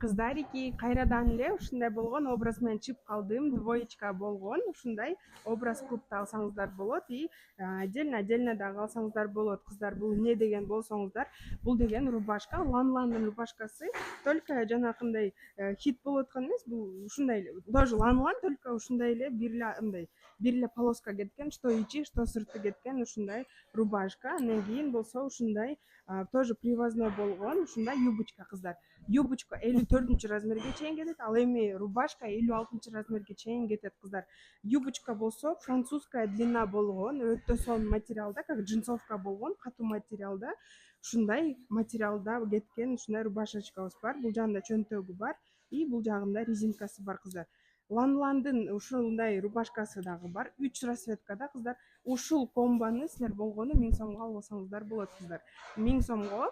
Кыздарики кайрадан эле ушундай болгон образ менен чыгып калдым. Двоечка болгон. Ушундай образ кылып да алсаңыздар болот и отдельно дагы алсаңыздар болот. Кыздар, бул эмне деген болсоңуздар, бул деген рубашка, Ланландын рубашкасы. Только жанакындай хит болуп аткан эмес, бул ушундай эле. Тоже Ланлан, только ушундай эле бир эле полоска кеткен, что ичи, что сырты кеткен ушундай рубашка. Андан кийин болсо ушундай тоже привозной болгон ушундай юбочка кыздар. Юбочка 54 размерге чейин кетет, ал эми рубашка 56 размерге чейин кетет кыздар. Юбочка болсо французская длина болгон, өтө сонун материалда, как джинсовка болгон, катуу материалда. Ушундай материалда кеткен ушундай рубашечкабыз бар. Бул жагында чөнтөгү бар и бул жагында резинкасы бар кыздар. Ланландын ушундай рубашкасы дагы бар. 3 расцветкада кыздар. Ушул комбаны силер болгону 1000 сомго алып алсаңыздар болот кыздар. 1000 сомго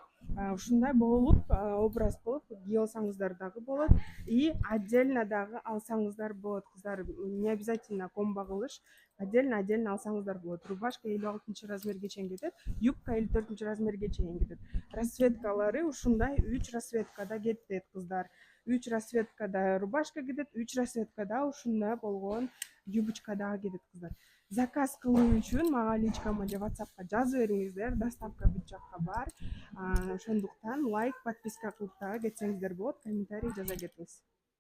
ушундай болуп образ кылып кие алсаңыздар дагы болот и отдельно дагы алсаңыздар болот кыздар. Не обязательно комбо кылыш, отдельно алсаңыздар болот. Рубашка 56 размерге чейин кетет, юбка 54 размерге чейин кетет. Расцветкалары ушундай 3 расцветкада кетет кыздар. 3 расцветкада рубашка кетет, 3 расцветкада ушундай болгон юбочка дагы кетет кыздар. Заказ кылуу үчүн мага личкама же WhatsAppка жазып бериңиздер. Доставка бүт жакка бар. Ошондуктан лайк, подписка кылып дагы кетсеңиздер болот, комментарий жаза кетиңиз.